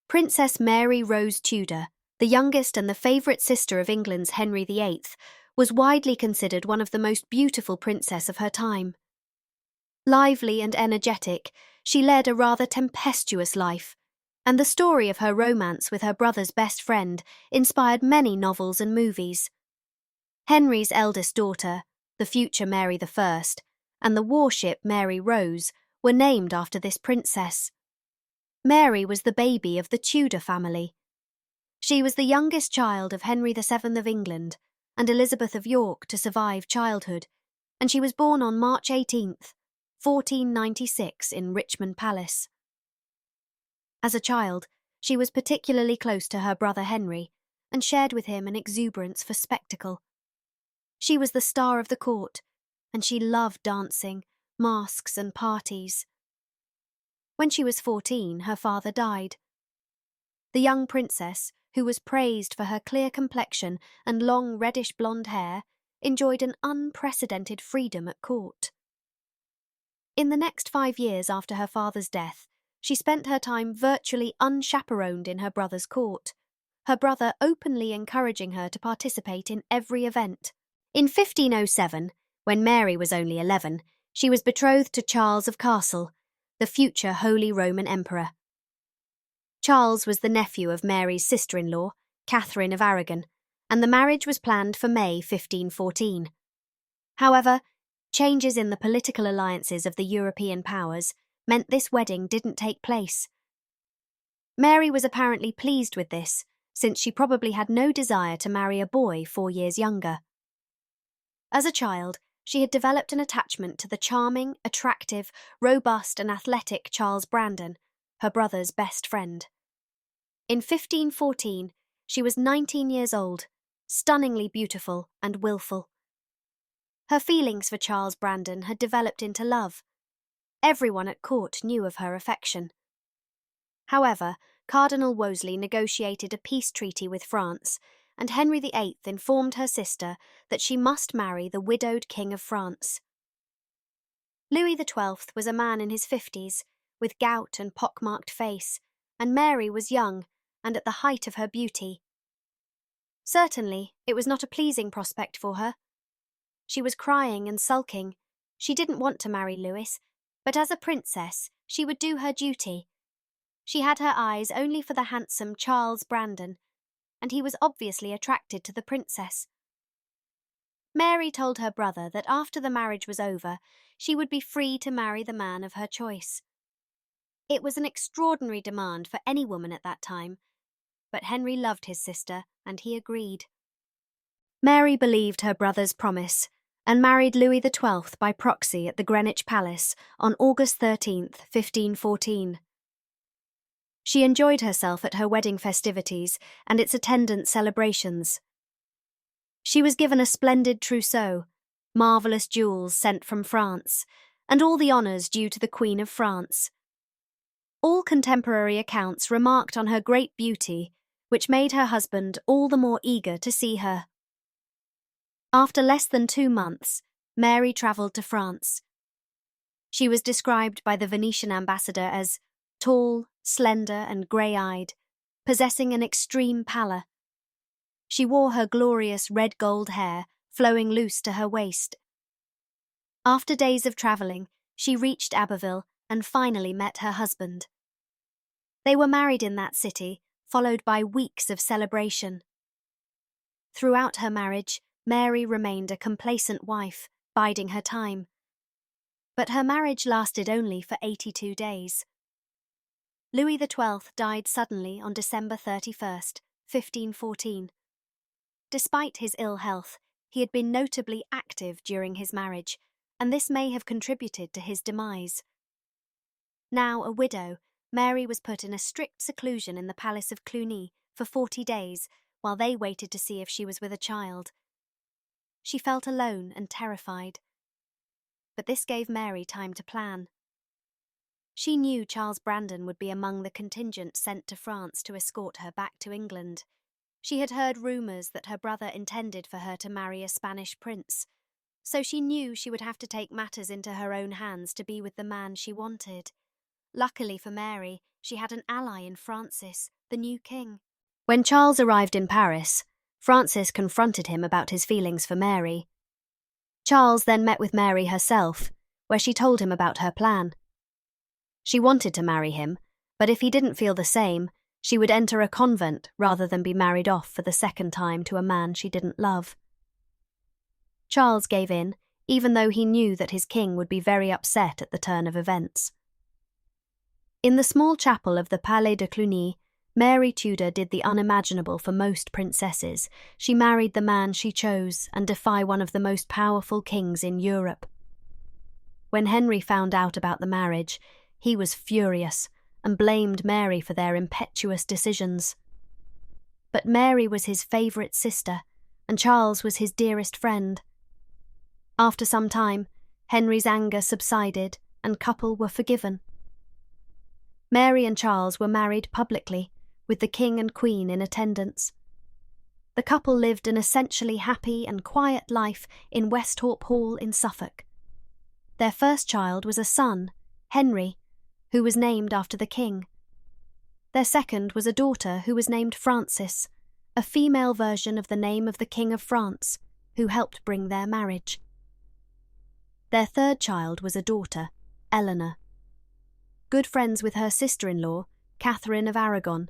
Princess Mary Rose Tudor, the youngest and the favourite sister of England's Henry VIII, was widely considered one of the most beautiful princesses of her time. Lively and energetic, she led a rather tempestuous life, and the story of her romance with her brother's best friend inspired many novels and movies. Henry's eldest daughter, the future Mary I, and the warship Mary Rose were named after this princess. Mary was the baby of the Tudor family. She was the youngest child of Henry VII of England and Elizabeth of York to survive childhood, and she was born on March 18th, 1496 in Richmond Palace. As a child, she was particularly close to her brother Henry and shared with him an exuberance for spectacle. She was the star of the court, and she loved dancing, masques and parties. When she was 14, her father died. The young princess, who was praised for her clear complexion and long reddish-blonde hair, enjoyed an unprecedented freedom at court. In the next 5 years after her father's death, she spent her time virtually unchaperoned in her brother's court, her brother openly encouraging her to participate in every event. In 1507, when Mary was only 11, she was betrothed to Charles of Castle, the future Holy Roman Emperor. Charles was the nephew of Mary's sister-in-law, Catherine of Aragon, and the marriage was planned for May 1514. However, changes in the political alliances of the European powers meant this wedding didn't take place. Mary was apparently pleased with this, since she probably had no desire to marry a boy 4 years younger. As a child, she had developed an attachment to the charming, attractive, robust and athletic Charles Brandon, her brother's best friend. In 1514, she was 19 years old, stunningly beautiful and willful. Her feelings for Charles Brandon had developed into love. Everyone at court knew of her affection. However, Cardinal Wolsey negotiated a peace treaty with France, and Henry VIII informed her sister that she must marry the widowed King of France. Louis XII was a man in his 50s, with gout and pockmarked face, and Mary was young and at the height of her beauty. Certainly, it was not a pleasing prospect for her. She was crying and sulking. She didn't want to marry Louis, but as a princess, she would do her duty. She had her eyes only for the handsome Charles Brandon, and he was obviously attracted to the princess. Mary told her brother that after the marriage was over, she would be free to marry the man of her choice. It was an extraordinary demand for any woman at that time, but Henry loved his sister, and he agreed. Mary believed her brother's promise and married Louis XII by proxy at the Greenwich Palace on August 13th, 1514. She enjoyed herself at her wedding festivities and its attendant celebrations. She was given a splendid trousseau, marvellous jewels sent from France, and all the honours due to the Queen of France. All contemporary accounts remarked on her great beauty, which made her husband all the more eager to see her. After less than 2 months, Mary travelled to France. She was described by the Venetian ambassador as tall, slender and grey-eyed, possessing an extreme pallor. She wore her glorious red-gold hair flowing loose to her waist. After days of travelling, she reached Abbeville and finally met her husband. They were married in that city, followed by weeks of celebration. Throughout her marriage, Mary remained a complacent wife, biding her time. But her marriage lasted only for 82 days. Louis XII died suddenly on December 31st, 1514. Despite his ill health, he had been notably active during his marriage, and this may have contributed to his demise. Now a widow, Mary was put in a strict seclusion in the Palace of Cluny for 40 days while they waited to see if she was with a child. She felt alone and terrified. But this gave Mary time to plan. She knew Charles Brandon would be among the contingent sent to France to escort her back to England. She had heard rumours that her brother intended for her to marry a Spanish prince, so she knew she would have to take matters into her own hands to be with the man she wanted. Luckily for Mary, She had an ally in Francis, the new king. When Charles arrived in Paris, Francis confronted him about his feelings for Mary. Charles then met with Mary herself, where she told him about her plan. She wanted to marry him, but if he didn't feel the same, she would enter a convent rather than be married off for the second time to a man she didn't love. Charles gave in, even though he knew that his king would be very upset at the turn of events. In the small chapel of the Palais de Cluny, Mary Tudor did the unimaginable for most princesses. She married the man she chose and defied one of the most powerful kings in Europe. When Henry found out about the marriage, he was furious and blamed Mary for their impetuous decisions. But Mary was his favourite sister, and Charles was his dearest friend. After some time, Henry's anger subsided and couple were forgiven. Mary and Charles were married publicly, with the king and queen in attendance. The couple lived an essentially happy and quiet life in Westhorpe Hall in Suffolk. Their first child was a son, Henry, who was named after the king. Their second was a daughter who was named Frances, a female version of the name of the King of France, who helped bring their marriage. Their third child was a daughter, Eleanor. Good friends with her sister-in-law, Catherine of Aragon,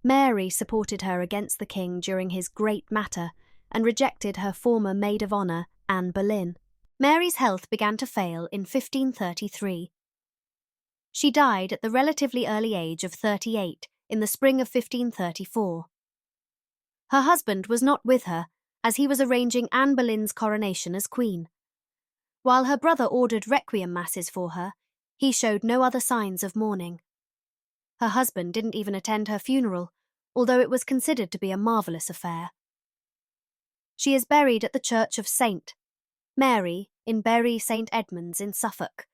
Mary supported her against the king during his great matter and rejected her former maid of honour, Anne Boleyn. Mary's health began to fail in 1533. She died at the relatively early age of 38 in the spring of 1534. Her husband was not with her, as he was arranging Anne Boleyn's coronation as queen. While her brother ordered requiem masses for her, he showed no other signs of mourning. Her husband didn't even attend her funeral, although it was considered to be a marvellous affair. She is buried at the Church of St. Mary in Bury St. Edmunds in Suffolk.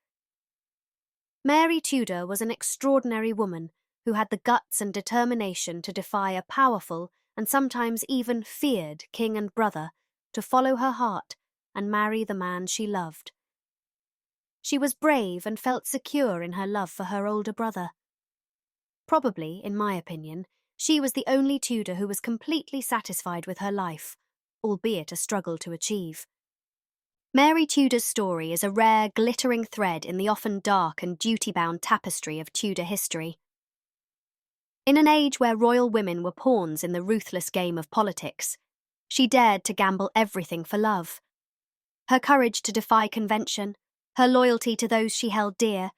Mary Tudor was an extraordinary woman who had the guts and determination to defy a powerful and sometimes even feared king and brother, to follow her heart and marry the man she loved. She was brave and felt secure in her love for her older brother. Probably, in my opinion, she was the only Tudor who was completely satisfied with her life, albeit a struggle to achieve. Mary Tudor's story is a rare, glittering thread in the often dark and duty-bound tapestry of Tudor history. In an age where royal women were pawns in the ruthless game of politics, she dared to gamble everything for love. Her courage to defy convention, her loyalty to those she held dear,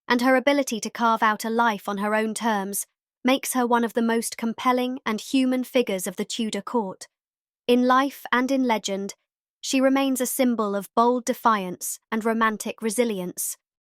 and her ability to carve out a life on her own terms makes her one of the most compelling and human figures of the Tudor court. In life and in legend, she remains a symbol of bold defiance and romantic resilience.